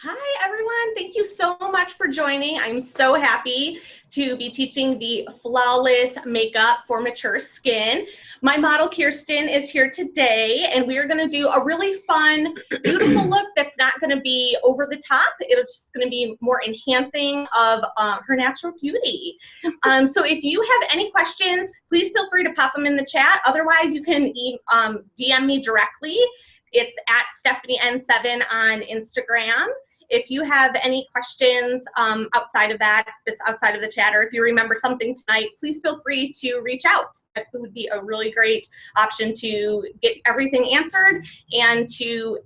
Hi, everyone. Thank you so much for joining. I'm so happy to be teaching the flawless makeup for mature skin. My model, Kirsten, is here today, and we are going to do a really fun, beautiful look that's not going to be over the top. It's just going to be more enhancing of her natural beauty. So if you have any questions, please feel free to pop them in the chat. Otherwise, you can DM me directly. It's at StephanieN7 on Instagram. If you have any questions outside of that, just outside of the chat, or if you remember something tonight, please feel free to reach out. That would be a really great option to get everything answered and to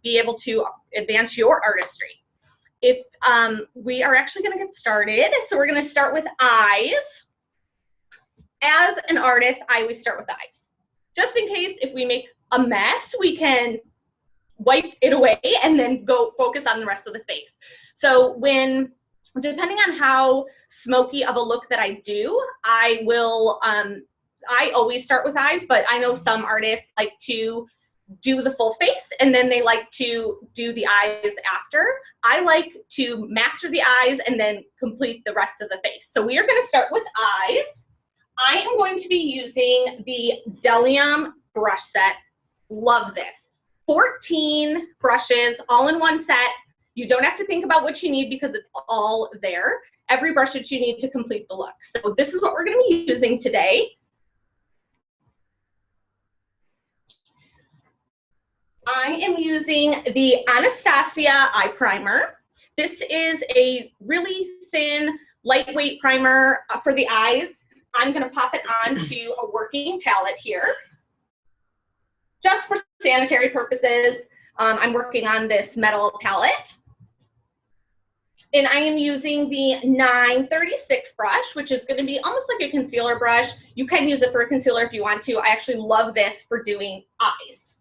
be able to advance your artistry. If we are actually going to get started, so we're going to start with eyes. As an artist, I always start with eyes. Just in case if we make a mess, we can wipe it away and then go focus on the rest of the face. So depending on how smoky of a look that I do, I will, I always start with eyes, but I know some artists like to do the full face and then they like to do the eyes after. I like to master the eyes and then complete the rest of the face. So we are going to start with eyes. I am going to be using the Delium brush set. Love this. 14 brushes all in one set. You don't have to think about what you need because it's all there. Every brush that you need to complete the look. So this is what we're going to be using today. I am using the Anastasia Eye Primer. This is a really thin, lightweight primer for the eyes. I'm going to pop it onto a working palette here. Just for sanitary purposes, I'm working on this metal palette. And I am using the 936 brush, which is going to be almost like a concealer brush. You can use it for a concealer if you want to. I actually love this for doing eyes.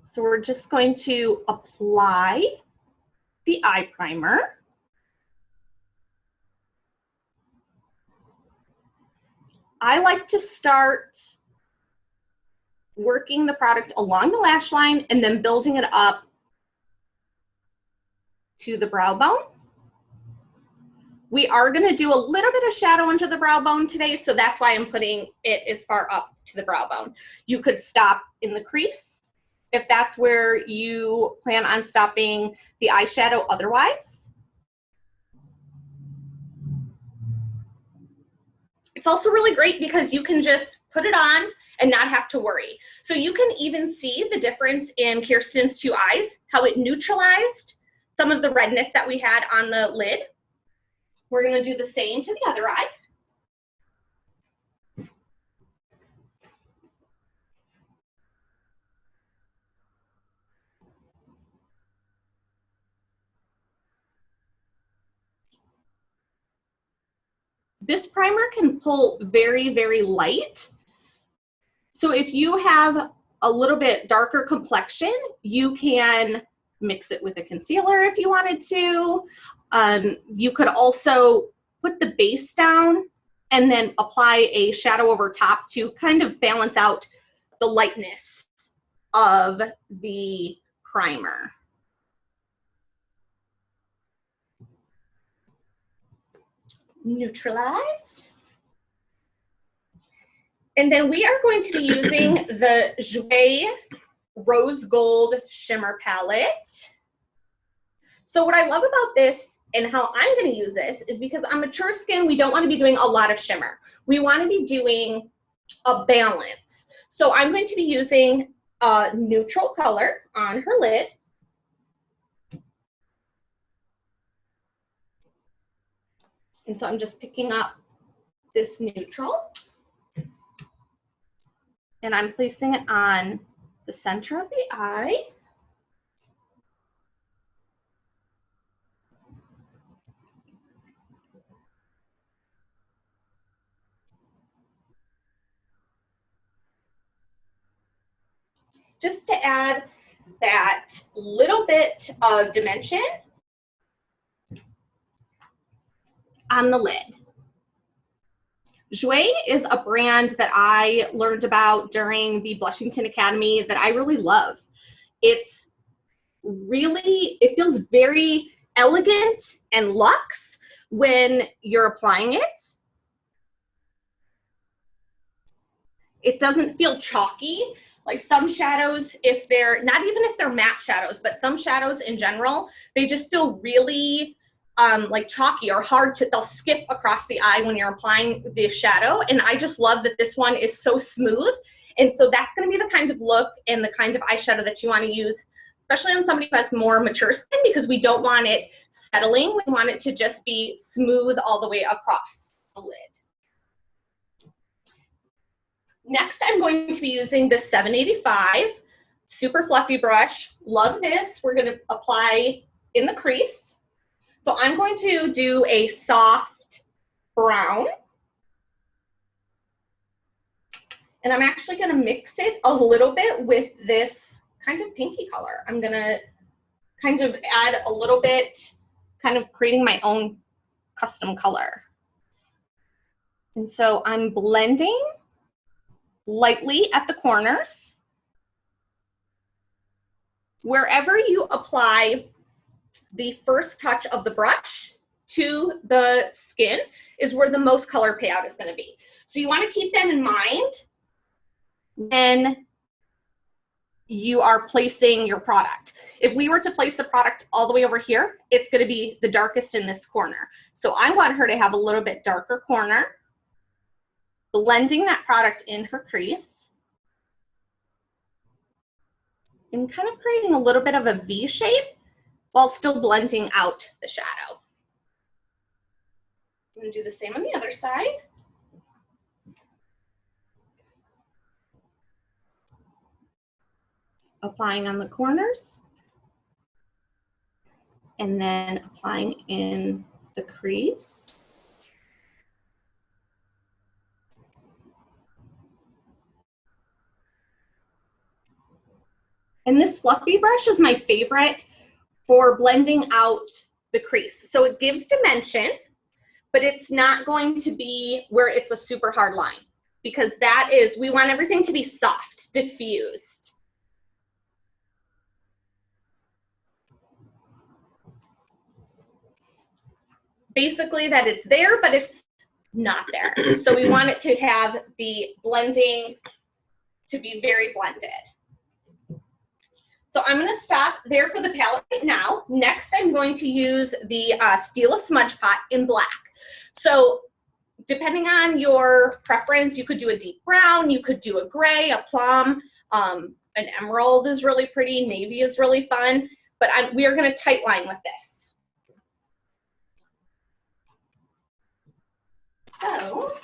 So we're just going to apply the eye primer. I like to start working the product along the lash line and then building it up to the brow bone. We are going to do a little bit of shadow under the brow bone today, so that's why I'm putting it as far up to the brow bone. You could stop in the crease if that's where you plan on stopping the eyeshadow otherwise. It's also really great because you can just put it on and not have to worry. So you can even see the difference in Kirsten's two eyes, how it neutralized some of the redness that we had on the lid. We're going to do the same to the other eye. This primer can pull very, very light. So if you have a little bit darker complexion, you can mix it with a concealer if you wanted to. You could also put the base down and then apply a shadow over top to kind of balance out the lightness of the primer. Neutralized. And then we are going to be using the Jouer Rose Gold Shimmer Palette. So what I love about this and how I'm going to use this is because on mature skin, we don't want to be doing a lot of shimmer. We want to be doing a balance. So I'm going to be using a neutral color on her lid. And so I'm just picking up this neutral. And I'm placing it on the center of the eye. Just to add that little bit of dimension on the lid. Jouer is a brand that I learned about during the Blushington Academy that I really love. It's really, it feels very elegant and luxe when you're applying it. It doesn't feel chalky. Like some shadows, if they're, not even if they're matte shadows, but some shadows in general, they just feel really like chalky or hard to, they'll skip across the eye when you're applying the shadow. And I just love that this one is so smooth. And so that's gonna be the kind of look and the kind of eyeshadow that you wanna use, especially on somebody who has more mature skin, because we don't want it settling. We want it to just be smooth all the way across the lid. Next, I'm going to be using the 785 super fluffy brush. Love this. We're going to apply in the crease. So I'm going to do a soft brown. And I'm actually going to mix it a little bit with this kind of pinky color. I'm going to kind of add a little bit, kind of creating my own custom color. And so I'm blending lightly at the corners. Wherever you apply the first touch of the brush to the skin is where the most color payout is going to be. So you want to keep that in mind when you are placing your product. If we were to place the product all the way over here, it's going to be the darkest in this corner. So I want her to have a little bit darker corner, blending that product in her crease and kind of creating a little bit of a V shape while still blending out the shadow. I'm going to do the same on the other side. Applying on the corners and then applying in the crease. And this fluffy brush is my favorite for blending out the crease. So it gives dimension, but it's not going to be where it's a super hard line, because that is, we want everything to be soft, diffused. Basically that it's there, but it's not there. So we want it to have the blending to be very blended. So I'm going to stop there for the palette right now. Next, I'm going to use the Stila Smudge Pot in black. So depending on your preference, you could do a deep brown, you could do a gray, a plum, an emerald is really pretty, navy is really fun, but we are going to tight line with this. So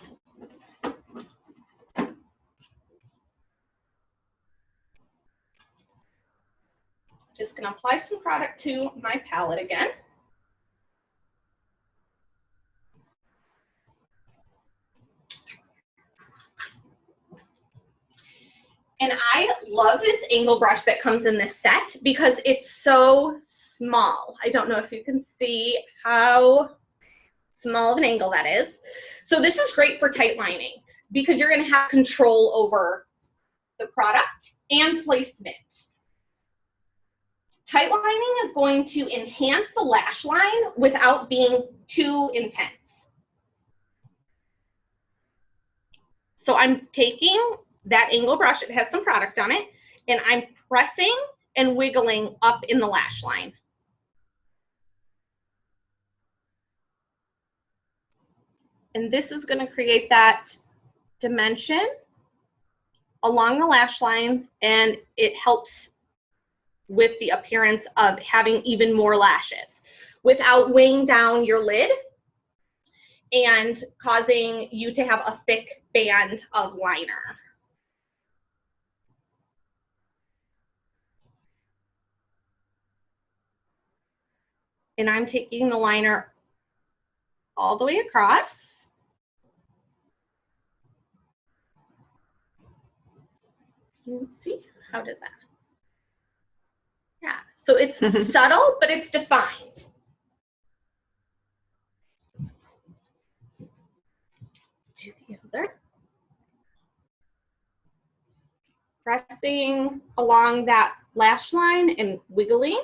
just going to apply some product to my palette again. And I love this angle brush that comes in this set because it's so small. I don't know if you can see how small of an angle that is. So this is great for tight lining because you're going to have control over the product and placement. Tight lining is going to enhance the lash line without being too intense. So I'm taking that angle brush, it has some product on it, and I'm pressing and wiggling up in the lash line. And this is going to create that dimension along the lash line, and it helps with the appearance of having even more lashes without weighing down your lid and causing you to have a thick band of liner. And I'm taking the liner all the way across. Let's see, how does that? Yeah, so it's subtle, but it's defined. do the other. Pressing along that lash line and wiggling.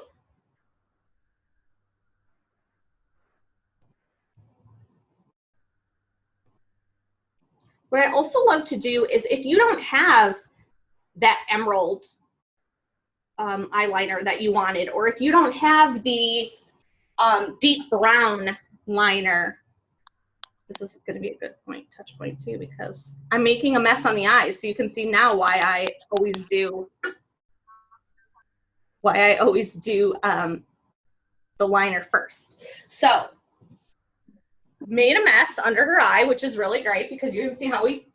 What I also love to do is if you don't have that emerald eyeliner that you wanted, or if you don't have the deep brown liner, this is going to be a good touch point too, because I'm making a mess on the eyes, so you can see now why I always do the liner first. So made a mess under her eye, which is really great because you're gonna see how we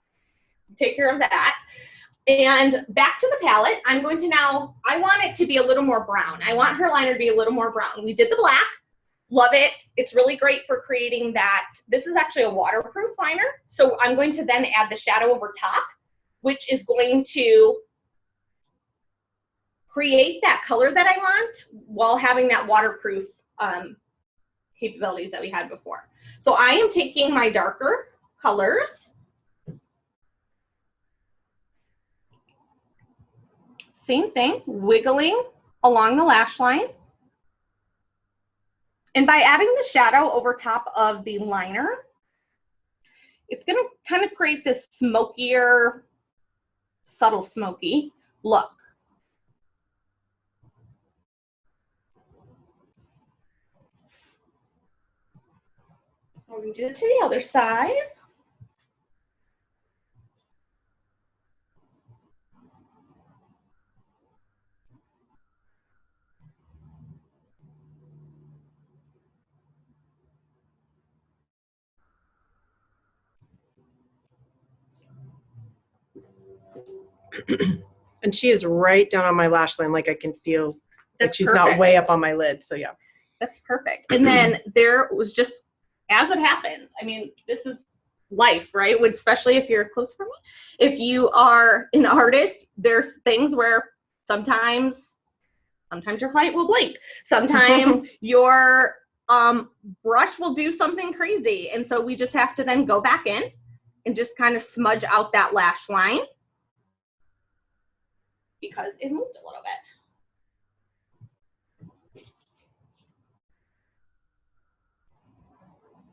take care of that. And back to the palette, I'm going to now, I want it to be a little more brown. I want her liner to be a little more brown. We did the black, love it. It's really great for creating that. This is actually a waterproof liner. So I'm going to then add the shadow over top, which is going to create that color that I want while having that waterproof capabilities that we had before. So I am taking my darker colors, same thing, wiggling along the lash line. And by adding the shadow over top of the liner, it's gonna kind of create this smokier, subtle smoky look. We're going to do it to the other side. And she is right down on my lash line, like I can feel that she's perfect. Not way up on my lid. So yeah. That's perfect. And then there was just, as it happens, I mean, this is life, right? Especially if you're close for me. If you are an artist, there's things where sometimes your client will blink. Sometimes your brush will do something crazy. And so we just have to then go back in and just kind of smudge out that lash line because it moved a little bit.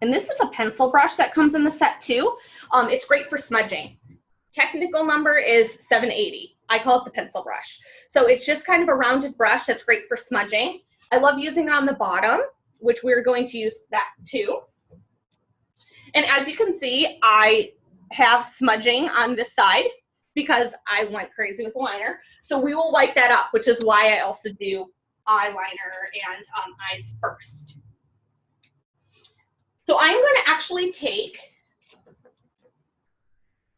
And this is a pencil brush that comes in the set too. It's great for smudging. Technical number is 780. I call it the pencil brush. So it's just kind of a rounded brush that's great for smudging. I love using it on the bottom, which we're going to use that too. And as you can see, I have smudging on this side because I went crazy with the liner. So we will wipe that up, which is why I also do eyeliner and eyes first. So I'm going to actually take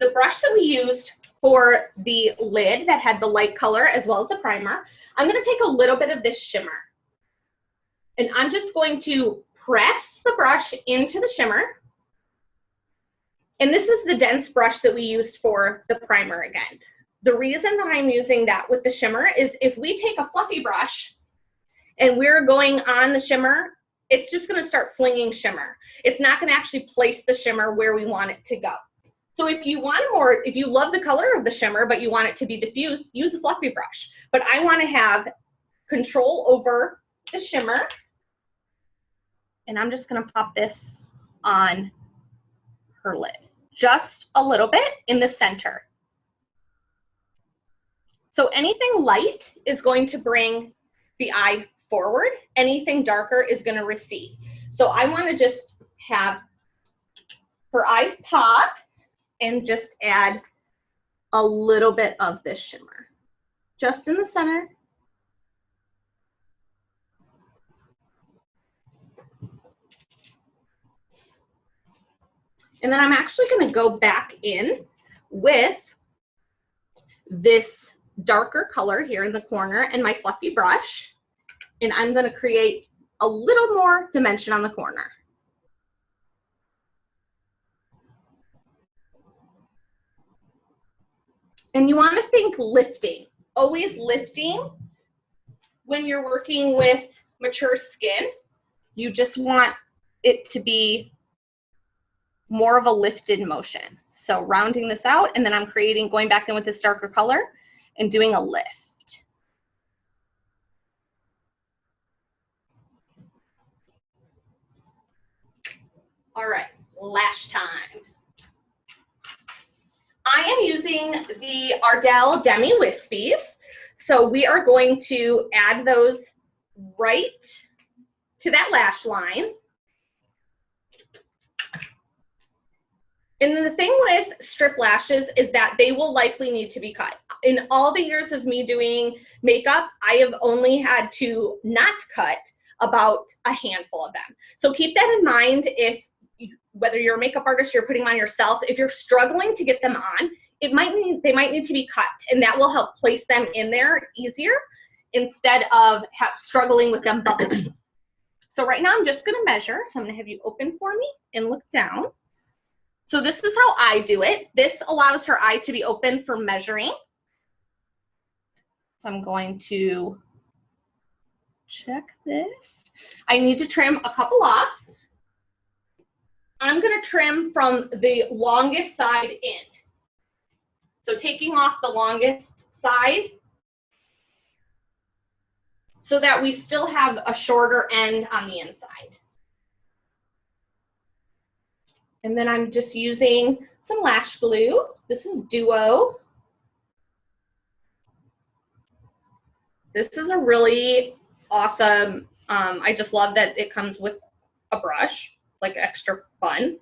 the brush that we used for the lid that had the light color as well as the primer. I'm going to take a little bit of this shimmer. And I'm just going to press the brush into the shimmer. And this is the dense brush that we used for the primer again. The reason that I'm using that with the shimmer is if we take a fluffy brush and we're going on the shimmer, it's just going to start flinging shimmer. It's not going to actually place the shimmer where we want it to go. So if you want more, if you love the color of the shimmer, but you want it to be diffused, use a fluffy brush. But I want to have control over the shimmer. And I'm just going to pop this on her lid. Just a little bit in the center. So anything light is going to bring the eye forward. Anything darker is going to recede. So I want to just have her eyes pop and just add a little bit of this shimmer just in the center. And then I'm actually going to go back in with this darker color here in the corner and my fluffy brush. And I'm going to create a little more dimension on the corner. And you want to think lifting, always lifting when you're working with mature skin. You just want it to be more of a lifted motion. So rounding this out, and then I'm going back in with this darker color and doing a lift. All right, lash time. I am using the Ardell Demi Wispies. So we are going to add those right to that lash line. And the thing with strip lashes is that they will likely need to be cut. In all the years of me doing makeup, I have only had to not cut about a handful of them. So keep that in mind whether you're a makeup artist, you're putting them on yourself, if you're struggling to get them on, they might need to be cut, and that will help place them in there easier instead of struggling with them bubbling. So right now I'm just gonna measure. So I'm gonna have you open for me and look down. So this is how I do it. This allows her eye to be open for measuring. So I'm going to check this. I need to trim a couple off. I'm going to trim from the longest side in. So taking off the longest side so that we still have a shorter end on the inside. And then I'm just using some lash glue. This is Duo. This is a really awesome, I just love that it comes with a brush. It's like extra fun.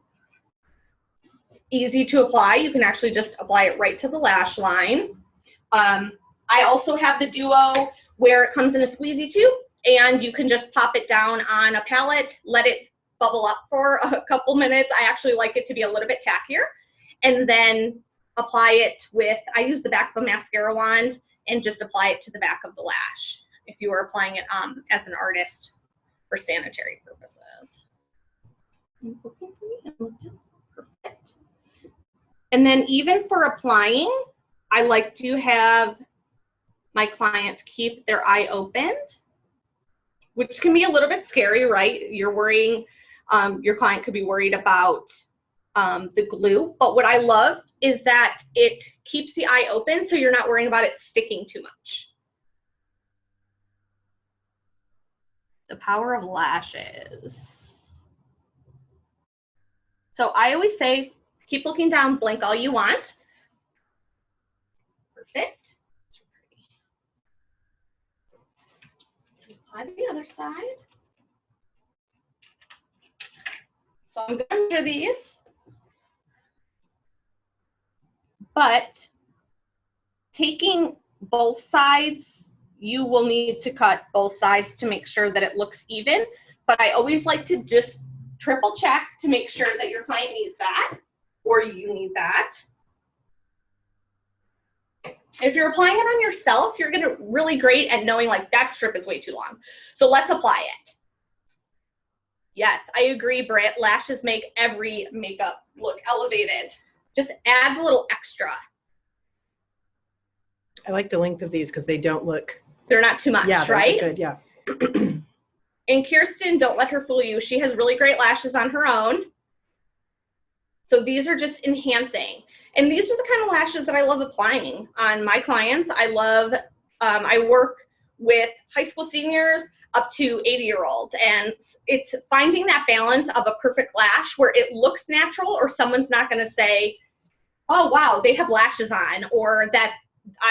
Easy to apply. You can actually just apply it right to the lash line. I also have the Duo where it comes in a squeezy tube, and you can just pop it down on a palette, let it bubble up for a couple minutes. I actually like it to be a little bit tackier, and then apply it with, I use the back of a mascara wand and just apply it to the back of the lash if you were applying it as an artist for sanitary purposes. Perfect. And then even for applying, I like to have my client keep their eye opened, which can be a little bit scary, right? You're worrying, your client could be worried about the glue, but what I love is that it keeps the eye open so you're not worrying about it sticking too much. The power of lashes. So I always say, keep looking down, blink all you want. Perfect. Apply the other side. So I'm going to measure these. But taking both sides, you will need to cut both sides to make sure that it looks even. But I always like to just triple check to make sure that your client needs that or you need that. If you're applying it on yourself, you're gonna really great at knowing like that strip is way too long. So let's apply it. Yes, I agree, Britt. Lashes make every makeup look elevated. Just adds a little extra. I like the length of these because they don't look. They're not too much, yeah, right? Good, yeah. And Kirsten, don't let her fool you. She has really great lashes on her own. So these are just enhancing. And these are the kind of lashes that I love applying on my clients. I love, I work with high school seniors up to 80-year-olds. And it's finding that balance of a perfect lash where it looks natural or someone's not going to say, oh, wow, they have lashes on, or that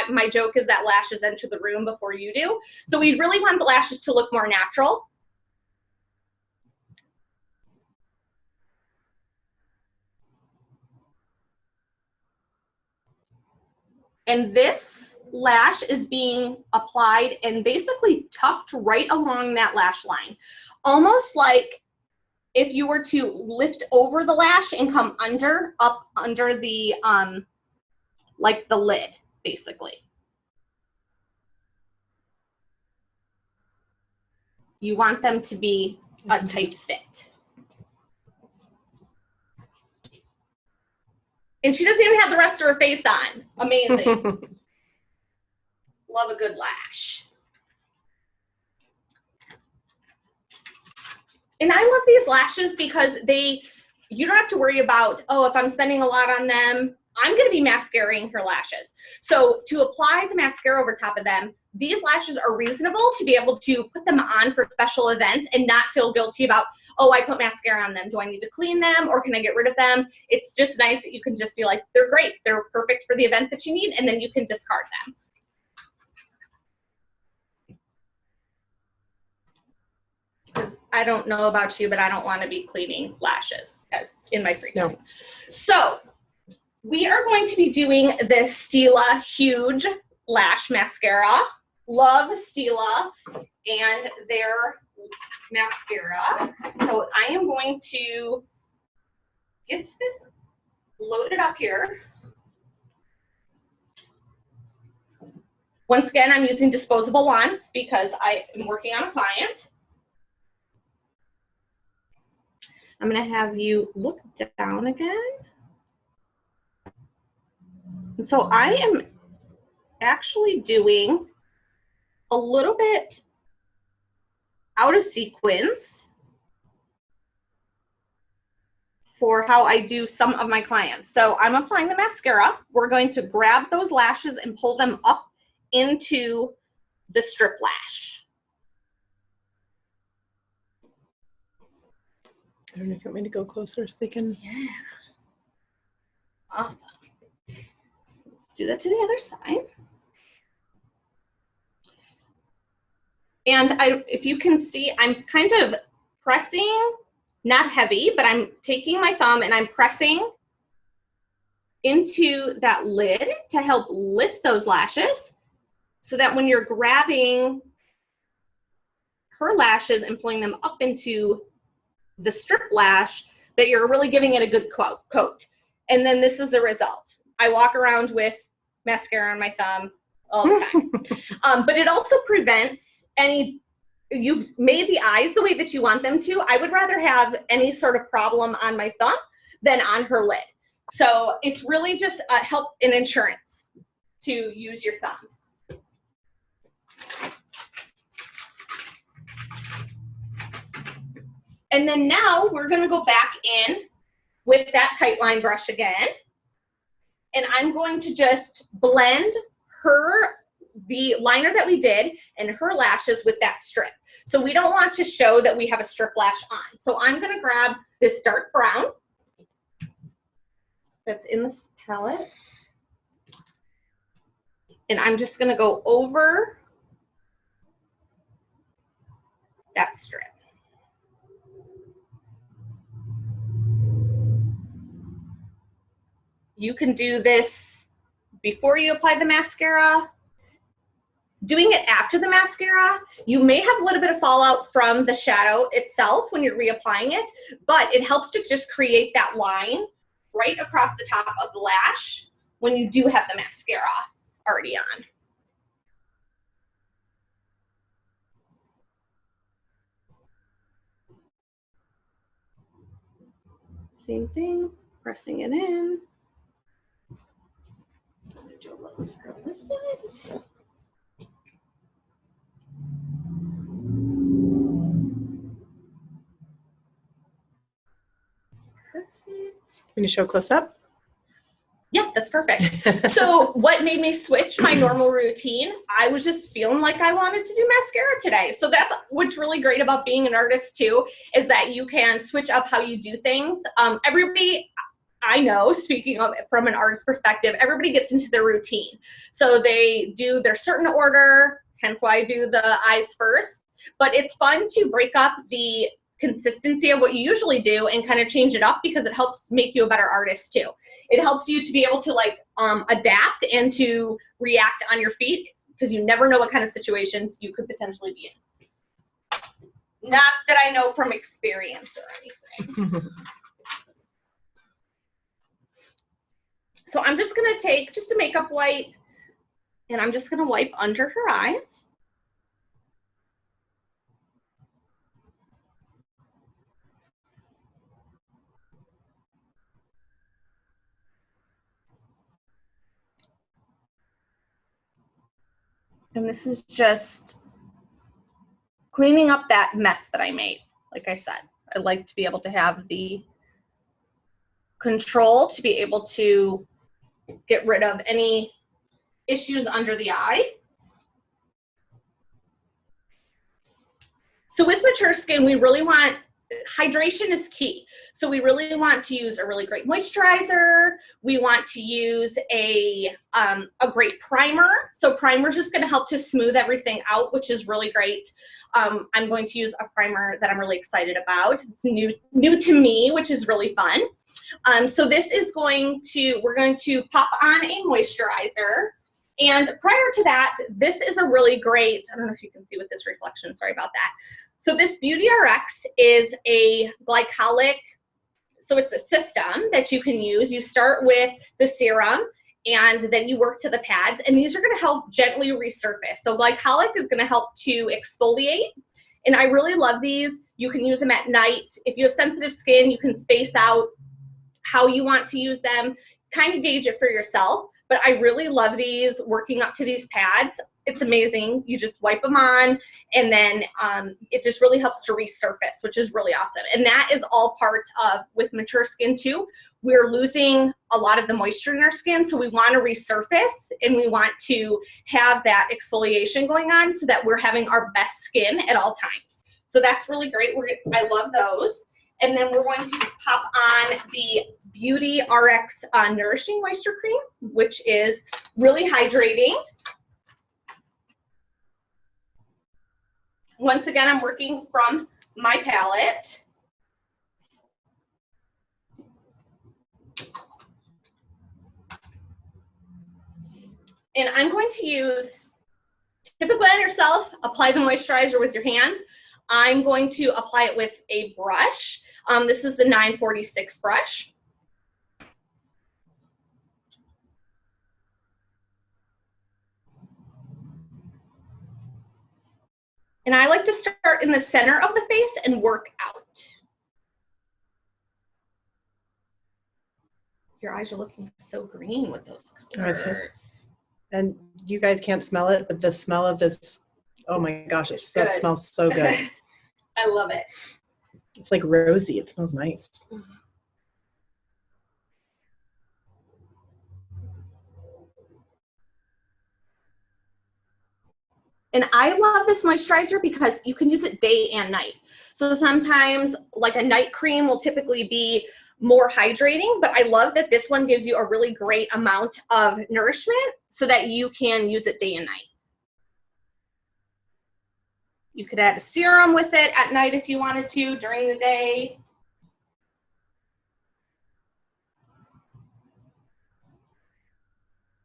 my joke is that lashes enter the room before you do. So we really want the lashes to look more natural. And this lash is being applied and basically tucked right along that lash line. Almost like if you were to lift over the lash and come under, up under the, like the lid, basically. You want them to be a tight fit. And she doesn't even have the rest of her face on. Amazing. Love a good lash. And I love these lashes because they you don't have to worry about, oh, if I'm spending a lot on them, I'm going to be mascaraing her lashes. So to apply the mascara over top of them, these lashes are reasonable to be able to put them on for special events and not feel guilty about, oh, I put mascara on them. Do I need to clean them or can I get rid of them? It's just nice that you can just be like, they're great. They're perfect for the event that you need, and then you can discard them. Because I don't know about you, but I don't want to be cleaning lashes as in my free time. No. So we are going to be doing the Stila Huge Lash Mascara. Love Stila and their mascara. So I am going to get this loaded up here. Once again, I'm using disposable wands because I am working on a client. I'm going to have you look down again. And so I am actually doing a little bit out of sequence for how I do some of my clients. So I'm applying the mascara. We're going to grab those lashes and pull them up into the strip lash. I don't know if you want me to go closer so they can. Yeah. Awesome. Let's do that to the other side. And if you can see, I'm kind of pressing, not heavy, but I'm taking my thumb and I'm pressing into that lid to help lift those lashes so that when you're grabbing her lashes and pulling them up into the strip lash, that you're really giving it a good coat. And then this is the result. I walk around with mascara on my thumb all the time. But it also prevents any, you've made the eyes the way that you want them to. I would rather have any sort of problem on my thumb than on her lid. So it's really just a help and insurance to use your thumb. And then now we're going to go back in with that tight line brush again. And I'm going to just blend the liner that we did and her lashes with that strip. So we don't want to show that we have a strip lash on. So I'm going to grab this dark brown that's in this palette. And I'm just going to go over that strip. You can do this before you apply the mascara. Doing it after the mascara, you may have a little bit of fallout from the shadow itself when you're reapplying it, but it helps to just create that line right across the top of the lash when you do have the mascara already on. Same thing, pressing it in. Do a little bit on this side. Perfect. Can you show close up? Yeah, that's perfect. So what made me switch my normal routine? I was just feeling like I wanted to do mascara today. So that's what's really great about being an artist too, is that you can switch up how you do things. Everybody, I know, speaking of from an artist perspective, everybody gets into their routine. So they do their certain order, hence why I do the eyes first. But it's fun to break up the consistency of what you usually do and kind of change it up because it helps make you a better artist too. It helps you to be able to like adapt and to react on your feet because you never know what kind of situations you could potentially be in. Not that I know from experience or anything. So I'm just going to take just a makeup wipe and I'm just going to wipe under her eyes. And this is just cleaning up that mess that I made. Like I said, I like to be able to have the control to be able to get rid of any issues under the eye. So with mature skin, we really want, hydration is key. So we really want to use a really great moisturizer. We want to use a great primer. So primer is just going to help to smooth everything out, which is really great. I'm going to use a primer that I'm really excited about. It's new to me, which is really fun. So this is we're going to pop on a moisturizer. And prior to that, this is a really great, I don't know if you can see with this reflection, sorry about that. So this Beauty RX is a glycolic, so it's a system that you can use. You start with the serum and then you work to the pads, and these are gonna help gently resurface. So glycolic is gonna help to exfoliate, and I really love these. You can use them at night. If you have sensitive skin, you can space out how you want to use them, kind of gauge it for yourself. But I really love these, working up to these pads. It's amazing. You just wipe them on, and then it just really helps to resurface, which is really awesome. And that is all part of, with mature skin too, we're losing a lot of the moisture in our skin, so we want to resurface, and we want to have that exfoliation going on so that we're having our best skin at all times. So that's really great. I love those. And then we're going to pop on the Beauty RX Nourishing Moisture Cream, which is really hydrating. Once again, I'm working from my palette. And I'm going to use, typically on yourself, apply the moisturizer with your hands. I'm going to apply it with a brush. This is the 946 brush. And I like to start in the center of the face and work out. Your eyes are looking so green with those colors. And you guys can't smell it, but the smell of this, oh my gosh, it smells so good. I love it. It's like rosy. It smells nice. And I love this moisturizer because you can use it day and night. So sometimes like a night cream will typically be more hydrating, but I love that this one gives you a really great amount of nourishment so that you can use it day and night. You could add a serum with it at night if you wanted to, during the day.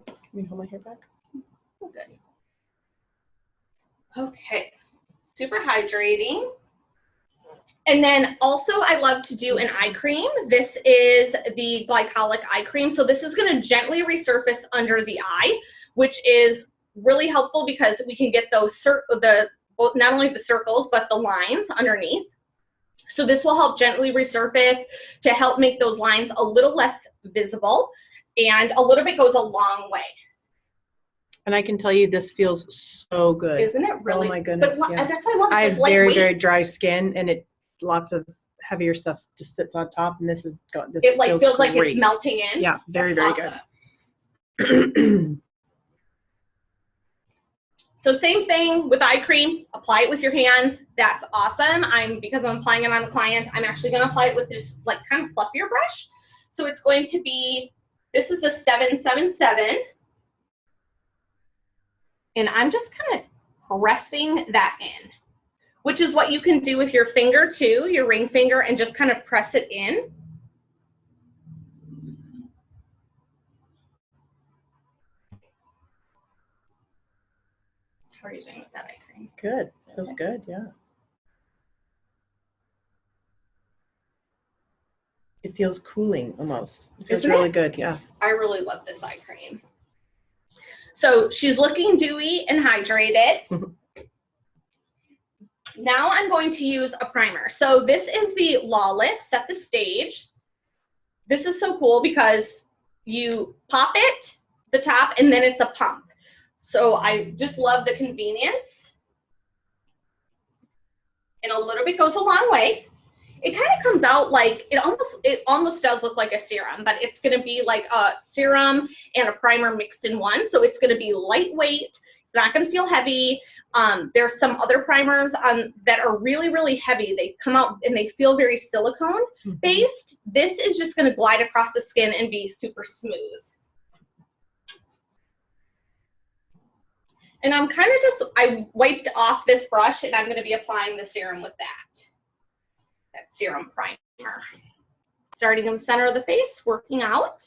Can you hold my hair back? Oh, good. Okay, super hydrating. And then also I love to do an eye cream. This is the glycolic eye cream. So this is gonna gently resurface under the eye, which is really helpful because we can get those, not only the circles, but the lines underneath. So this will help gently resurface to help make those lines a little less visible, and a little bit goes a long way. And I can tell you this feels so good. Isn't it really? Oh my goodness, But yeah. that's why I love it. I have It's very, lightweight. very dry skin, and lots of heavier stuff just sits on top, and this It like feels like great. it's melting in. Yeah, very, very Awesome. good. So same thing with eye cream, apply it with your hands. That's awesome. Because I'm applying it on a client, I'm actually gonna apply it with just like kind of fluffier brush. So it's going to be, this is the 777. And I'm just kind of pressing that in, which is what you can do with your finger too, your ring finger, and just kind of press it in. How are you doing with that eye cream? Good. Feels good, yeah. It feels cooling almost. It feels Isn't really it? good, yeah. I really love this eye cream. So she's looking dewy and hydrated. Now I'm going to use a primer. So this is the Lawless Set the Stage. This is so cool because you pop it, the top, and then it's a pump. So I just love the convenience. And a little bit goes a long way. it kind of comes out like, it almost does look like a serum, but it's going to be like a serum and a primer mixed in one. So it's going to be lightweight. It's not going to feel heavy. There's some other primers that are really, really heavy. They come out and they feel very silicone based. This is just going to glide across the skin and be super smooth. And I'm kind of I wiped off this brush and I'm going to be applying the serum with that serum primer. Starting in the center of the face, working out.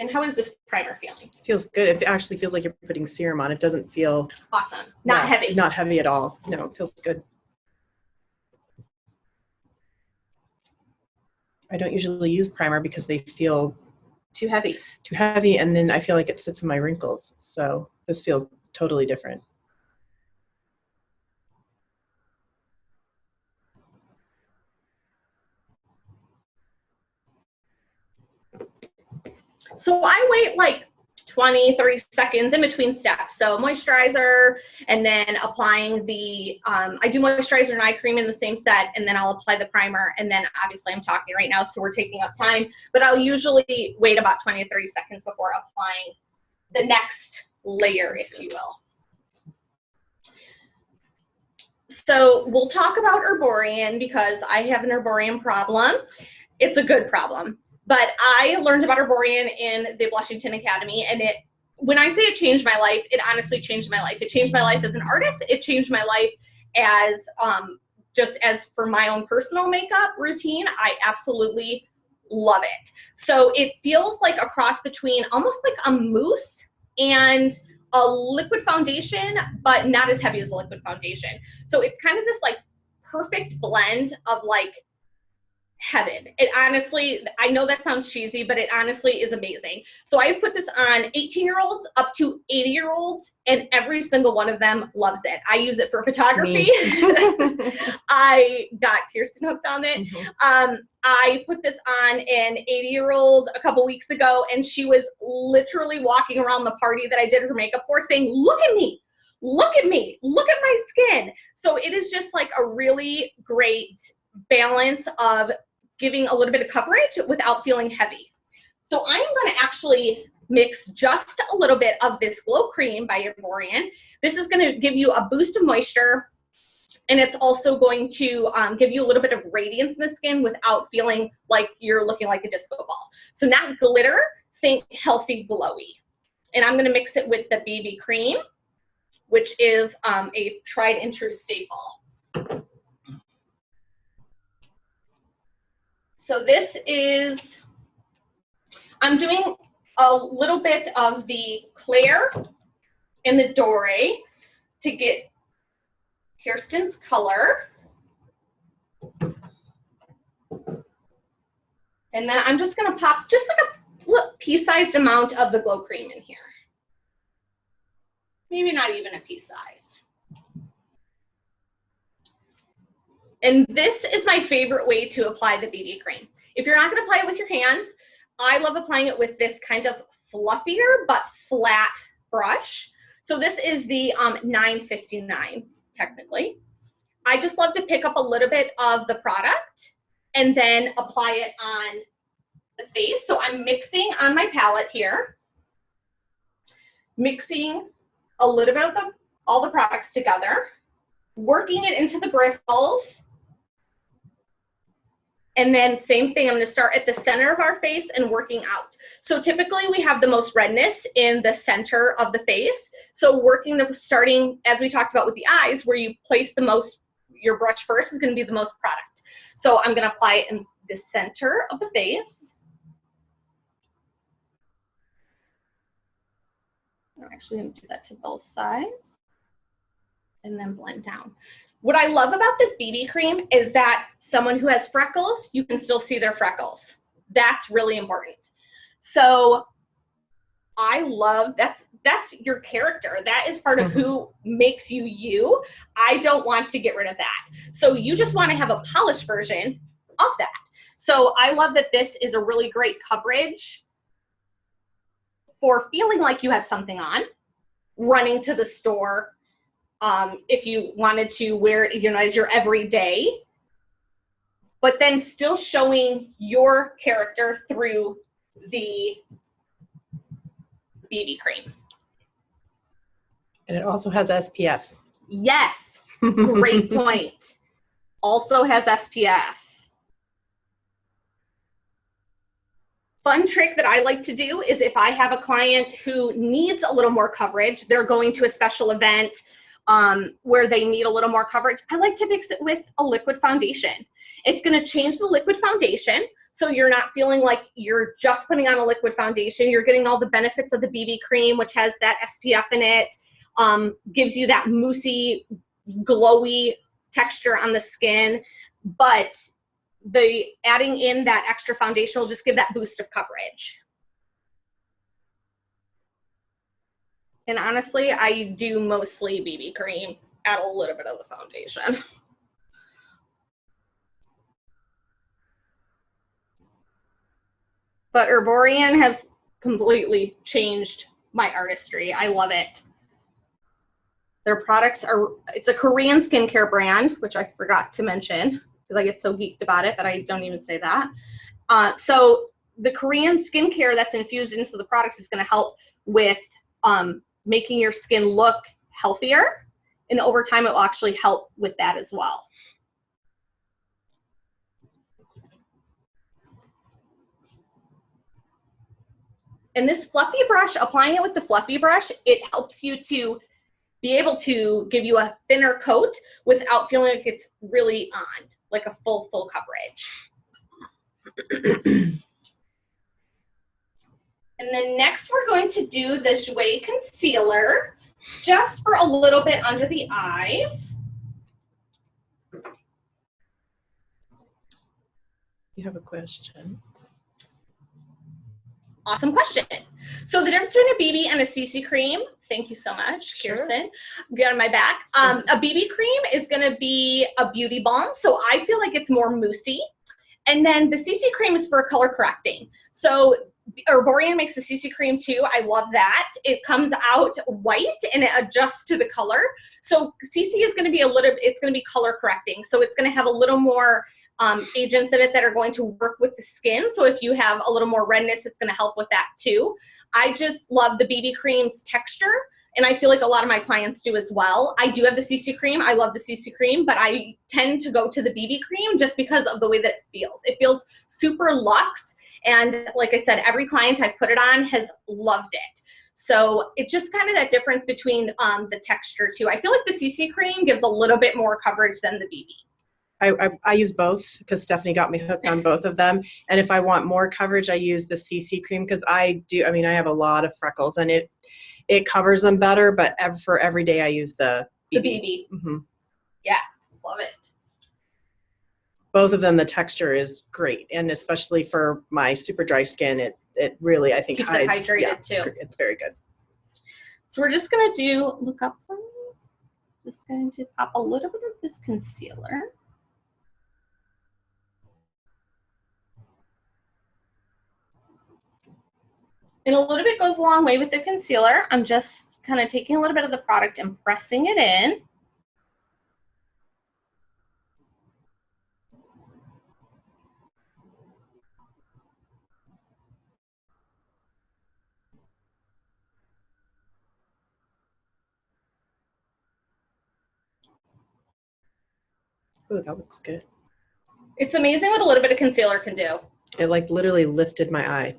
And how is this primer feeling? It feels good. It actually feels like you're putting serum on. It doesn't feel awesome. Not heavy. Not heavy at all. No, it feels good. I don't usually use primer because they feel too heavy. Too heavy, and then I feel like it sits in my wrinkles. So this feels totally different. So I wait like 20, 30 seconds in between steps. So moisturizer, and then applying the, I do moisturizer and eye cream in the same set, and then I'll apply the primer, and then obviously I'm talking right now, so we're taking up time, but I'll usually wait about 20 to 30 seconds before applying the next layer, if you will. So we'll talk about Herborian because I have an Herborian problem. It's a good problem. But I learned about Herborian in the Blushington Academy, and when I say it changed my life, it honestly changed my life. It changed my life as an artist. It changed my life as just as for my own personal makeup routine. I absolutely love it. So it feels like a cross between almost like a mousse and a liquid foundation, but not as heavy as a liquid foundation. So it's kind of this like perfect blend of like heaven. It honestly, I know that sounds cheesy, but it honestly is amazing. So I've put this on 18-year-olds up to 80-year-olds, and every single one of them loves it. I use it for photography. I got Kirsten hooked on it. I put this on an 80-year-old a couple weeks ago, and she was literally walking around the party that I did her makeup for saying, "Look at me, look at me, look at my skin." So it is just like a really great balance of giving a little bit of coverage without feeling heavy. So I'm going to actually mix just a little bit of this Glow Cream by Herborian. This is going to give you a boost of moisture, and it's also going to give you a little bit of radiance in the skin without feeling like you're looking like a disco ball. So not glitter, think healthy, glowy. And I'm going to mix it with the BB cream, which is a tried and true staple. So this is, I'm doing a little bit of the Claire and the Doré to get Kirsten's color. And then I'm just gonna pop just like a pea-sized amount of the Glow Cream in here. Maybe not even a pea size. And this is my favorite way to apply the BB cream. If you're not going to apply it with your hands, I love applying it with this kind of fluffier but flat brush. So this is the 959, technically. I just love to pick up a little bit of the product and then apply it on the face. So I'm mixing on my palette here, mixing a little bit of all the products together, working it into the bristles. And then same thing, I'm going to start at the center of our face and working out. So typically we have the most redness in the center of the face. So starting, as we talked about with the eyes, where you place the most, your brush first is going to be the most product. So I'm going to apply it in the center of the face. I'm actually going to do that to both sides and then blend down. What I love about this BB cream is that someone who has freckles, you can still see their freckles. That's really important. So I love, that's your character. That is part of who makes you you. I don't want to get rid of that. So you just want to have a polished version of that. So I love that this is a really great coverage for feeling like you have something on, running to the store, if you wanted to wear it, you know, as your everyday, but then still showing your character through the BB cream. And it also has SPF. Yes, great point. Also has SPF. Fun trick that I like to do is if I have a client who needs a little more coverage, they're going to a special event where they need a little more coverage, I like to mix it with a liquid foundation. It's going to change the liquid foundation, so you're not feeling like you're just putting on a liquid foundation. You're getting all the benefits of the BB cream, which has that SPF in it, gives you that moussey, glowy texture on the skin, but the adding in that extra foundation will just give that boost of coverage. And honestly, I do mostly BB cream, add a little bit of the foundation. But Herborian has completely changed my artistry. I love it. Their products are, it's a Korean skincare brand, which I forgot to mention because I get so geeked about it that I don't even say that. So the Korean skincare that's infused into the products is going to help with making your skin look healthier, and over time it will actually help with that as well. And this fluffy brush, applying it with the fluffy brush, it helps you to be able to give you a thinner coat without feeling like it's really on, like a full coverage. And then next we're going to do the Jouer concealer, just for a little bit under the eyes. You have a question. Awesome question. So the difference between a BB and a CC cream, thank you so much, Kirsten. Get on my back. A BB cream is going to be a beauty balm, so I feel like it's more moussey. And then the CC cream is for color correcting. So Herborian makes the CC cream too. I love that. It comes out white and it adjusts to the color. So CC is going to be it's going to be color correcting. So it's going to have a little more agents in it that are going to work with the skin. So if you have a little more redness, it's going to help with that too. I just love the BB cream's texture, and I feel like a lot of my clients do as well. I do have the CC cream. I love the CC cream, but I tend to go to the BB cream just because of the way that it feels. It feels super luxe, and like I said, every client I've put it on has loved it. So it's just kind of that difference between the texture too. I feel like the CC cream gives a little bit more coverage than the BB. I use both because Stephanie got me hooked on both of them. And if I want more coverage, I use the CC cream because I have a lot of freckles and it covers them better, but for every day I use the BB. The BB. Mm-hmm. Yeah, love it. Both of them, the texture is great. And especially for my super dry skin, it really, I think, keeps it hydrated too. It's very good. So we're just going to look up for me. Just going to pop a little bit of this concealer. And a little bit goes a long way with the concealer. I'm just kind of taking a little bit of the product and pressing it in. Oh, that looks good. It's amazing what a little bit of concealer can do. It like literally lifted my eye.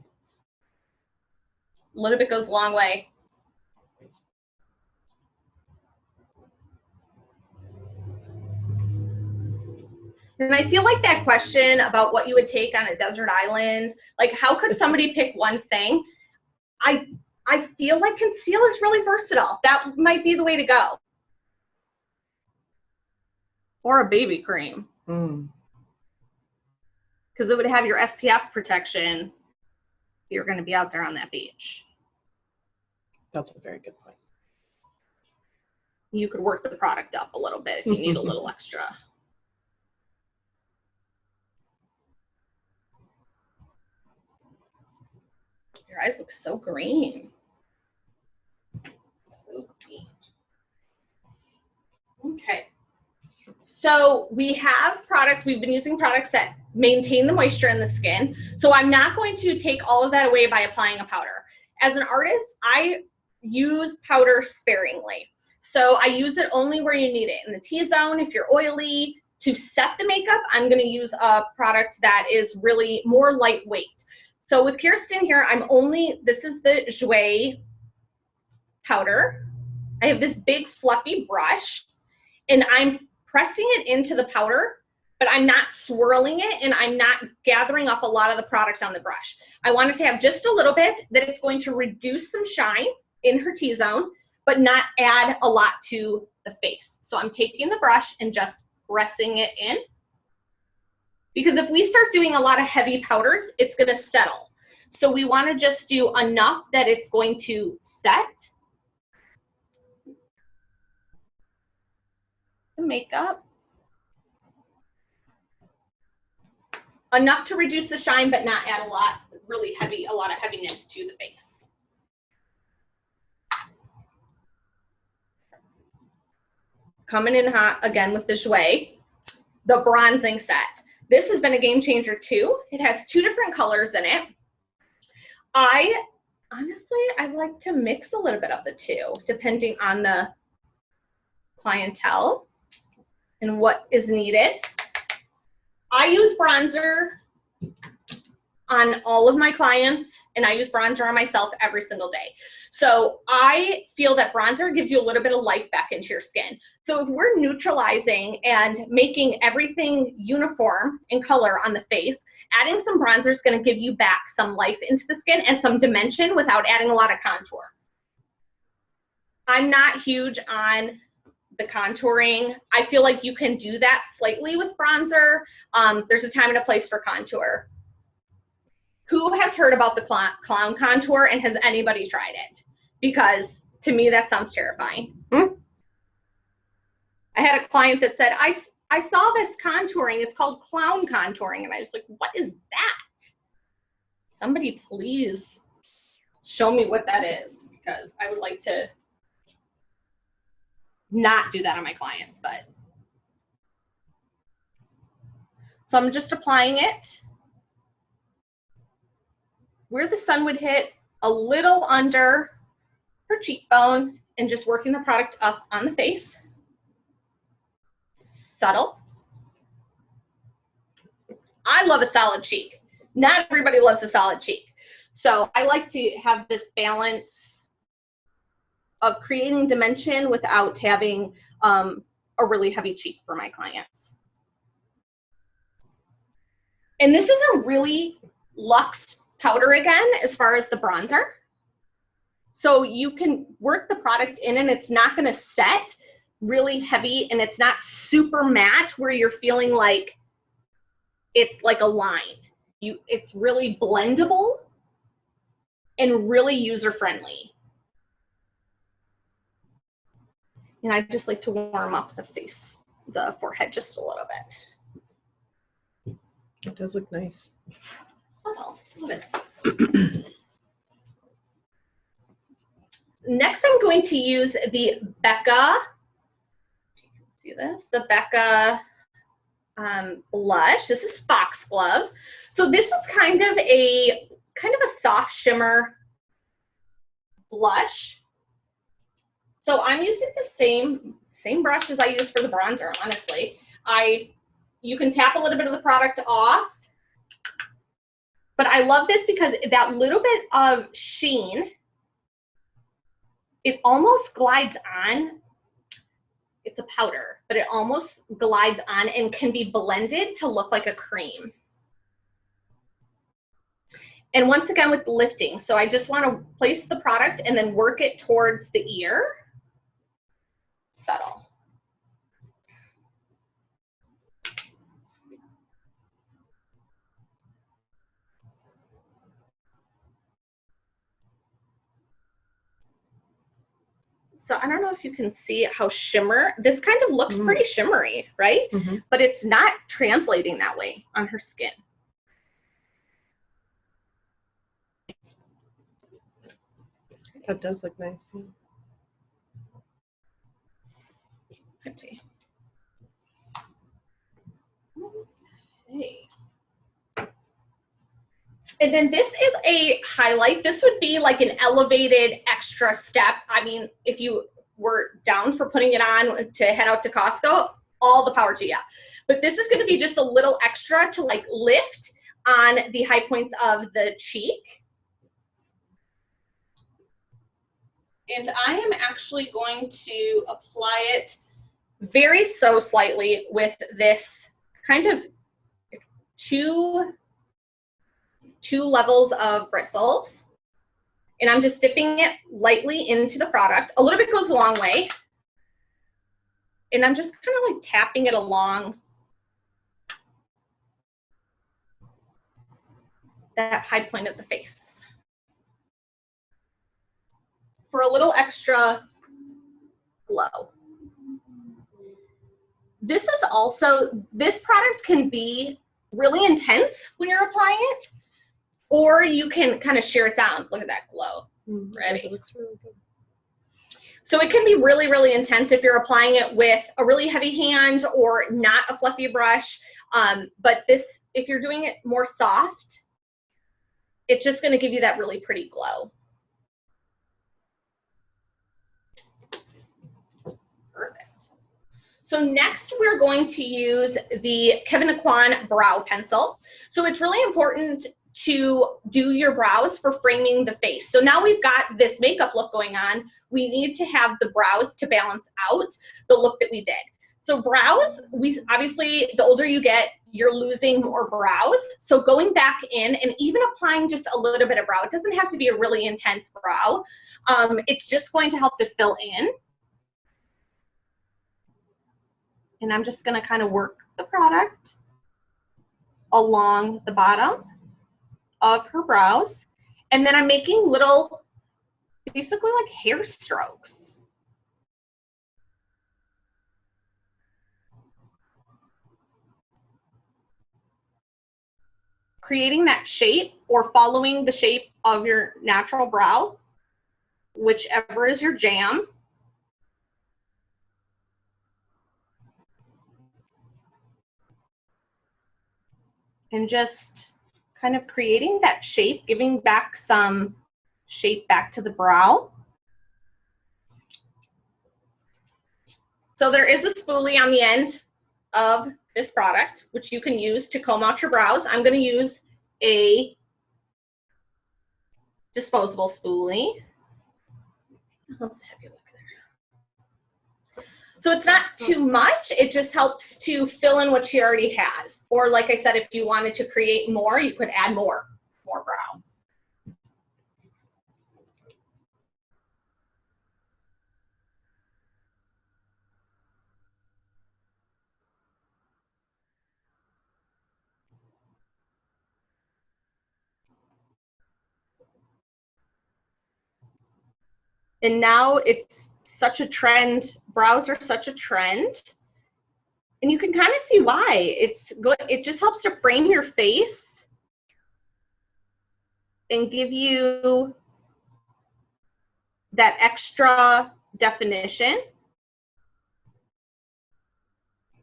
A little bit goes a long way. And I feel like that question about what you would take on a desert island, like how could somebody pick one thing? I feel like concealer is really versatile. That might be the way to go. Or a BB cream. Because it would have your SPF protection. You're going to be out there on that beach. That's a very good point. You could work the product up a little bit if you need a little extra. eyes look so green. So green. Okay. So we have products, we've been using products that maintain the moisture in the skin. So I'm not going to take all of that away by applying a powder. As an artist, I use powder sparingly. So I use it only where you need it. In the T-zone, if you're oily. To set the makeup, I'm gonna use a product that is really more lightweight. So with Kirsten here, this is the Jouer powder. I have this big fluffy brush and I'm pressing it into the powder, but I'm not swirling it and I'm not gathering up a lot of the product on the brush. I want it to have just a little bit that it's going to reduce some shine in her T-zone, but not add a lot to the face. So I'm taking the brush and just pressing it in. Because if we start doing a lot of heavy powders, it's gonna settle. So we wanna just do enough that it's going to set the makeup. Enough to reduce the shine, but not add a lot of heaviness to the face. Coming in hot again with the Jouer, the bronzing set. This has been a game changer too. It has 2 different colors in it. Honestly, I like to mix a little bit of the 2, depending on the clientele and what is needed. I use bronzer on all of my clients, and I use bronzer on myself every single day. So I feel that bronzer gives you a little bit of life back into your skin. So if we're neutralizing and making everything uniform in color on the face, adding some bronzer is going to give you back some life into the skin and some dimension without adding a lot of contour. I'm not huge on the contouring. I feel like you can do that slightly with bronzer. There's a time and a place for contour. Who has heard about the clown contour and has anybody tried it? Because to me, that sounds terrifying. I had a client that said, I saw this contouring, it's called clown contouring. And I was like, what is that? Somebody please show me what that is, because I would like to not do that on my clients, but. So I'm just applying it where the sun would hit, a little under her cheekbone, and just working the product up on the face. Subtle. I love a solid cheek. Not everybody loves a solid cheek. So I like to have this balance of creating dimension without having a really heavy cheek for my clients. And this is a really luxe powder again, as far as the bronzer. So you can work the product in and it's not gonna set really heavy and it's not super matte where you're feeling like it's like a line. It's really blendable and really user-friendly. And I just like to warm up the face, the forehead just a little bit. It does look nice. Subtle, love it. Next, I'm going to use the Becca, you can see this, the Becca blush. This is Foxglove. So this is kind of a soft shimmer blush. So I'm using the same brush as I use for the bronzer, honestly. You can tap a little bit of the product off. But I love this because that little bit of sheen, it almost glides on. It's a powder, but it almost glides on and can be blended to look like a cream. And once again with the lifting, so I just want to place the product and then work it towards the ear. Subtle. So I don't know if you can see how shimmer, this kind of looks pretty shimmery, right? But it's not translating that way on her skin. That does look nice. Let's see. Okay. And then this is a highlight. This would be like an elevated extra step. I mean, if you were down for putting it on to head out to Costco, all the power to you. But this is going to be just a little extra to like lift on the high points of the cheek. And I am actually going to apply it very slightly with this kind of two levels of bristles. And I'm just dipping it lightly into the product. A little bit goes a long way. And I'm just kind of like tapping it along that high point of the face for a little extra glow. This is also, this product can be really intense when you're applying it, or you can kind of shear it down. Look at that glow. It's ready. It looks really good. So it can be really, really intense if you're applying it with a really heavy hand or not a fluffy brush. But this, if you're doing it more soft, it's just going to give you that really pretty glow. Perfect. So next we're going to use the Kevyn Aucoin brow pencil. So it's really important to do your brows for framing the face. So now we've got this makeup look going on. We need to have the brows to balance out the look that we did. So brows, we obviously, the older you get, you're losing more brows. So going back in and even applying just a little bit of brow, it doesn't have to be a really intense brow. It's just going to help to fill in. And I'm just gonna kind of work the product along the bottom of her brows. And then I'm making little, basically like hair strokes. Creating that shape or following the shape of your natural brow, whichever is your jam. And just kind of creating that shape, giving back some shape back to the brow. So there is a spoolie on the end of this product, which you can use to comb out your brows. I'm going to use a disposable spoolie. Let's have you look there. So it's not too much. It just helps to fill in what she already has. Or like I said, if you wanted to create more, you could add more brow. And now it's such a trend. Brows are such a trend. And you can kind of see why. It's good. It just helps to frame your face and give you that extra definition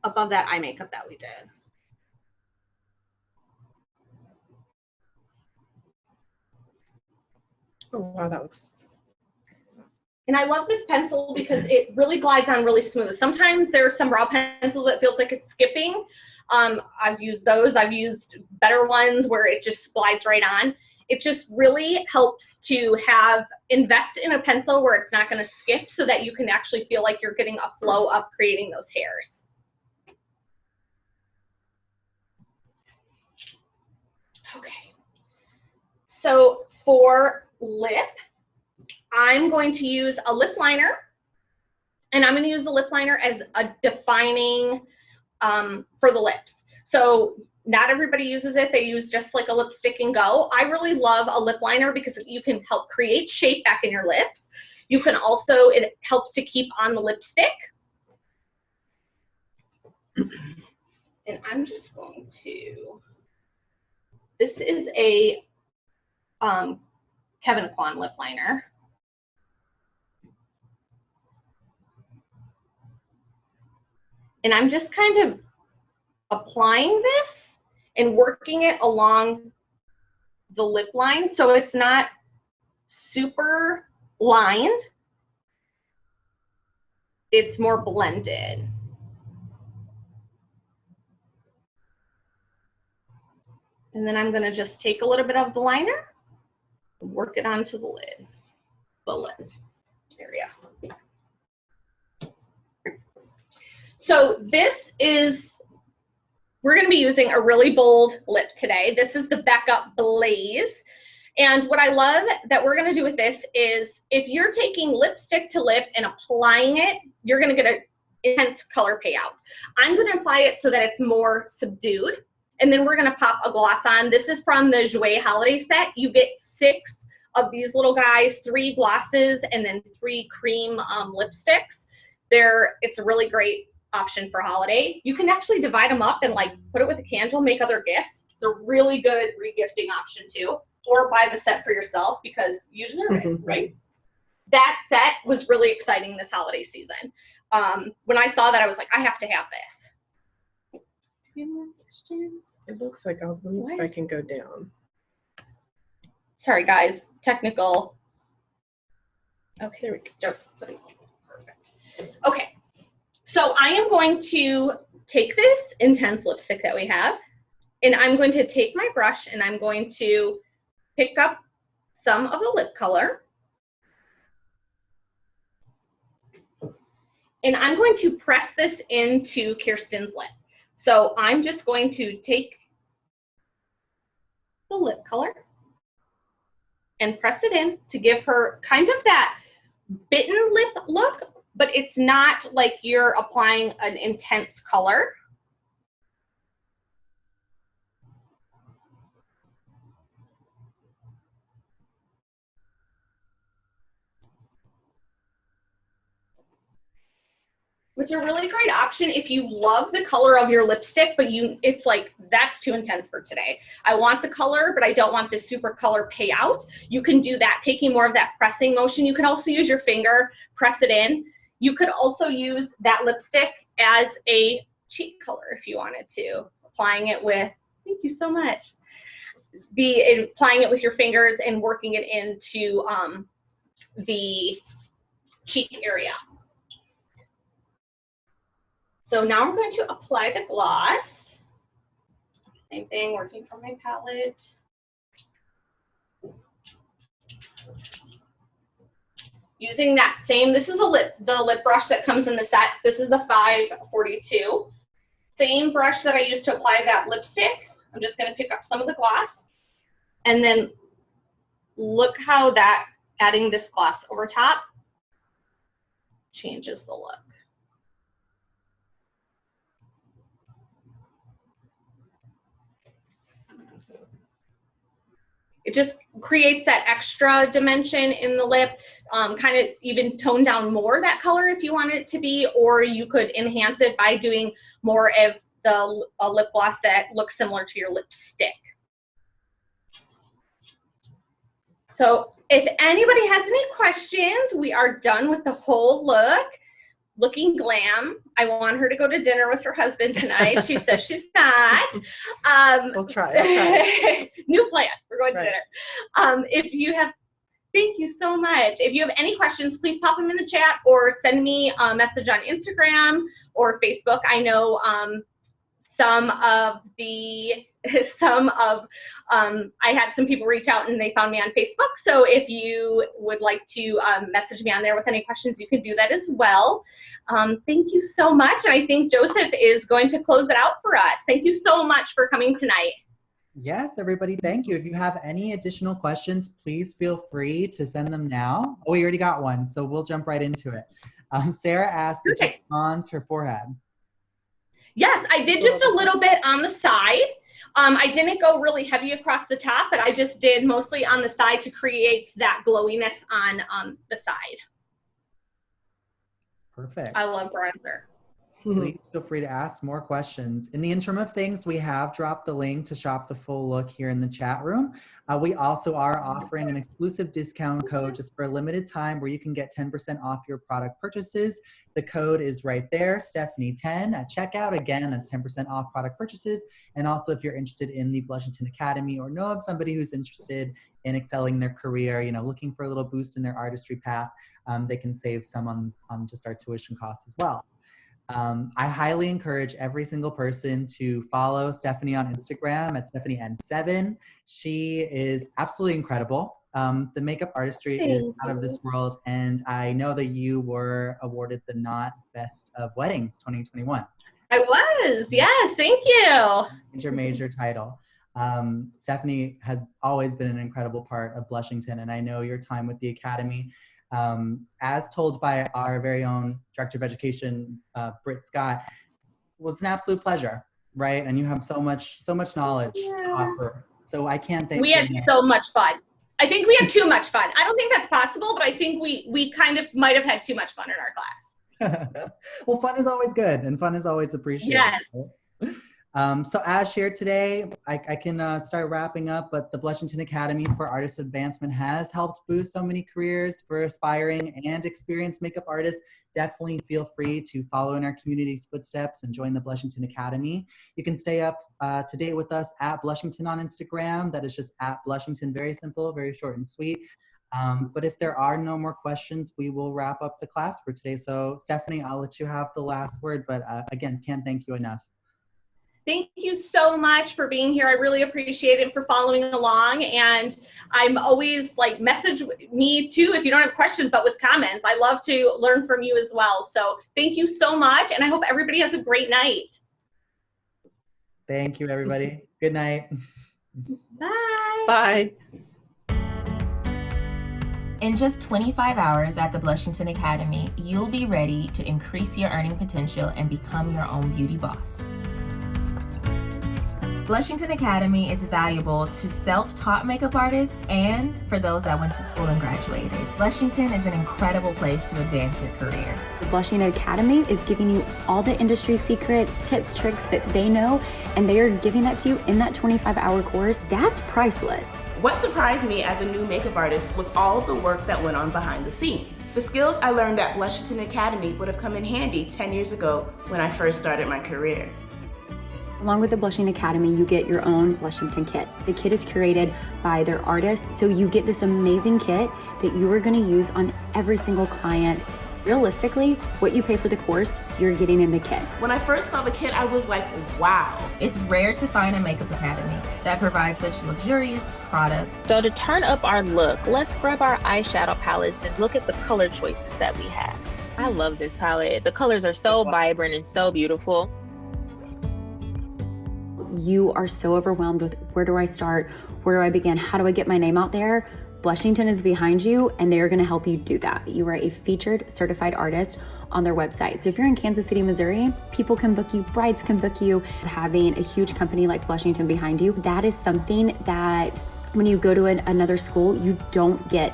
above that eye makeup that we did. Oh, wow, that looks... And I love this pencil because it really glides on really smooth. Sometimes there are some brow pencils that feels like it's skipping. I've used those. I've used better ones where it just glides right on. It just really helps to invest in a pencil where it's not going to skip so that you can actually feel like you're getting a flow of creating those hairs. Okay. So for lip, I'm going to use a lip liner, and I'm going to use the lip liner as a defining for the lips. So not everybody uses it. They use just like a lipstick and go. I really love a lip liner because you can help create shape back in your lips. You can also, it helps to keep on the lipstick. And I'm just going to, this is a Kevyn Aucoin lip liner. And I'm just kind of applying this and working it along the lip line so it's not super lined. It's more blended. And then I'm going to just take a little bit of the liner and work it onto the lid, area. So this is, we're going to be using a really bold lip today. This is the Becca Blaze. And what I love that we're going to do with this is if you're taking lipstick to lip and applying it, you're going to get an intense color payout. I'm going to apply it so that it's more subdued. And then we're going to pop a gloss on. This is from the Jouer holiday set. You get 6 of these little guys, 3 glosses, and then 3 cream lipsticks. It's a really great option for holiday. You can actually divide them up and like put it with a candle, make other gifts. It's a really good regifting option too. Or buy the set for yourself because you deserve it, right? That set was really exciting this holiday season. When I saw that, I was like, I have to have this. Any more questions? It looks like let me see if I can go down. Sorry, guys. Technical. Okay, there we go. Perfect. Okay, so I am going to take this intense lipstick that we have, and I'm going to take my brush and I'm going to pick up some of the lip color. And I'm going to press this into Kirsten's lip. So I'm just going to take the lip color and press it in to give her kind of that bitten lip look, but it's not like you're applying an intense color. Which is a really great option if you love the color of your lipstick, but it's like, that's too intense for today. I want the color, but I don't want this super color payout. You can do that, taking more of that pressing motion. You can also use your finger, press it in. You could also use that lipstick as a cheek color if you wanted to. Applying it with, thank you so much. Applying it with your fingers and working it into the cheek area. So now I'm going to apply the gloss. Same thing, working from my palette. Using that same, this is the lip brush that comes in the set. This is the 542. Same brush that I used to apply that lipstick. I'm just going to pick up some of the gloss. And then look how that adding this gloss over top changes the look. It just creates that extra dimension in the lip, kind of even tone down more that color if you want it to be, or you could enhance it by doing more of a lip gloss that looks similar to your lipstick. So if anybody has any questions, we are done with the whole look. Looking glam. I want her to go to dinner with her husband tonight. She says she's not. We'll try. I'll try. New plan. We're going to dinner. If you have, thank you so much. If you have any questions, please pop them in the chat or send me a message on Instagram or Facebook. I know I had some people reach out and they found me on Facebook. So if you would like to message me on there with any questions, you can do that as well. Thank you so much. And I think Joseph is going to close it out for us. Thank you so much for coming tonight. Yes, everybody, thank you. If you have any additional questions, please feel free to send them now. Oh, we already got one, so we'll jump right into it. Sarah asked, did you bronze her forehead? Yes, I did just a little bit on the side. I didn't go really heavy across the top, but I just did mostly on the side to create that glowiness on the side. Perfect. I love bronzer. please feel free to ask more questions. In the interim of things, we have dropped the link to shop the full look here in the chat room. We also are offering an exclusive discount code just for a limited time where you can get 10% off your product purchases. The code is right there, Stephanie10 at checkout. Again, that's 10% off product purchases. And also if you're interested in the Blushington Academy or know of somebody who's interested in excelling in their career, you know, looking for a little boost in their artistry path, they can save some on just our tuition costs as well. I highly encourage every single person to follow Stephanie on Instagram at StephanieN7. She is absolutely incredible. The makeup artistry is out of this world, and I know that you were awarded the Nault Best of Weddings 2021. I was, yes, thank you. Major title. Stephanie has always been an incredible part of Blushington, and I know your time with the Academy, as told by our very own Director of Education, Britt Scott, was an absolute pleasure, right? And you have so much knowledge to offer. So I can't thank you. We had so much fun. I think we had too much fun. I don't think that's possible, but I think we kind of might have had too much fun in our class. Well, fun is always good, and fun is always appreciated. Yes. So as shared today, I can start wrapping up, but the Blushington Academy for Artist Advancement has helped boost so many careers for aspiring and experienced makeup artists. Definitely feel free to follow in our community's footsteps and join the Blushington Academy. You can stay up to date with us at Blushington on Instagram. That is just at Blushington, very simple, very short and sweet. But if there are no more questions, we will wrap up the class for today. So Stephanie, I'll let you have the last word, but again, can't thank you enough. Thank you so much for being here. I really appreciate it, for following along. And I'm always like, message me too if you don't have questions, but with comments. I love to learn from you as well. So thank you so much. And I hope everybody has a great night. Thank you, everybody. Good night. Bye. Bye. In just 25 hours at the Blushington Academy, you'll be ready to increase your earning potential and become your own beauty boss. Blushington Academy is valuable to self-taught makeup artists and for those that went to school and graduated. Blushington is an incredible place to advance your career. The Blushington Academy is giving you all the industry secrets, tips, tricks that they know, and they are giving that to you in that 25-hour course. That's priceless. What surprised me as a new makeup artist was all of the work that went on behind the scenes. The skills I learned at Blushington Academy would have come in handy 10 years ago when I first started my career. Along with the Blushing Academy, you get your own Blushington kit. The kit is curated by their artists, so you get this amazing kit that you are gonna use on every single client. Realistically, what you pay for the course, you're getting in the kit. When I first saw the kit, I was like, wow. It's rare to find a makeup academy that provides such luxurious products. So to turn up our look, let's grab our eyeshadow palettes and look at the color choices that we have. I love this palette. The colors are so vibrant and so beautiful. You are so overwhelmed with where do I start? Where do I begin? How do I get my name out there? Blushington is behind you and they are gonna help you do that. You are a featured certified artist on their website. So if you're in Kansas City, Missouri, people can book you, brides can book you. Having a huge company like Blushington behind you, that is something that when you go to another school, you don't get.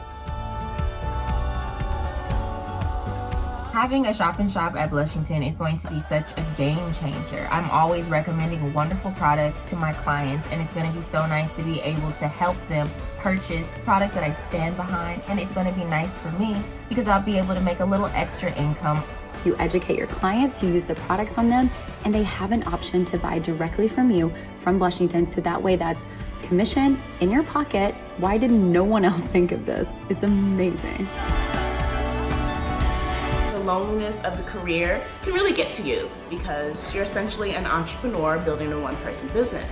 Having a shop-in-shop at Blushington is going to be such a game changer. I'm always recommending wonderful products to my clients, and it's going to be so nice to be able to help them purchase products that I stand behind, and it's going to be nice for me because I'll be able to make a little extra income. You educate your clients, you use the products on them, and they have an option to buy directly from you, from Blushington, so that way that's commission in your pocket. Why did no one else think of this? It's amazing. Loneliness of the career can really get to you because you're essentially an entrepreneur building a one-person business.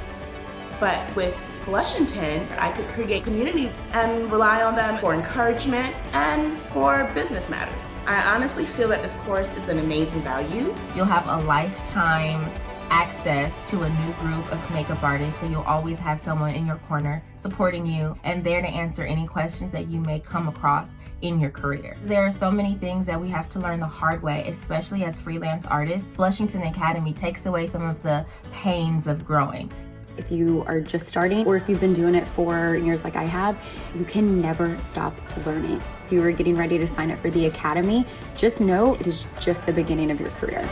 But with Blushington, I could create community and rely on them for encouragement and for business matters. I honestly feel that this course is an amazing value. You'll have a lifetime access to a new group of makeup artists, so you'll always have someone in your corner supporting you and there to answer any questions that you may come across in your career. There are so many things that we have to learn the hard way, especially as freelance artists. Blushington Academy takes away some of the pains of growing. If you are just starting or if you've been doing it for years like I have, you can never stop learning. If you are getting ready to sign up for the Academy, just know it is just the beginning of your career.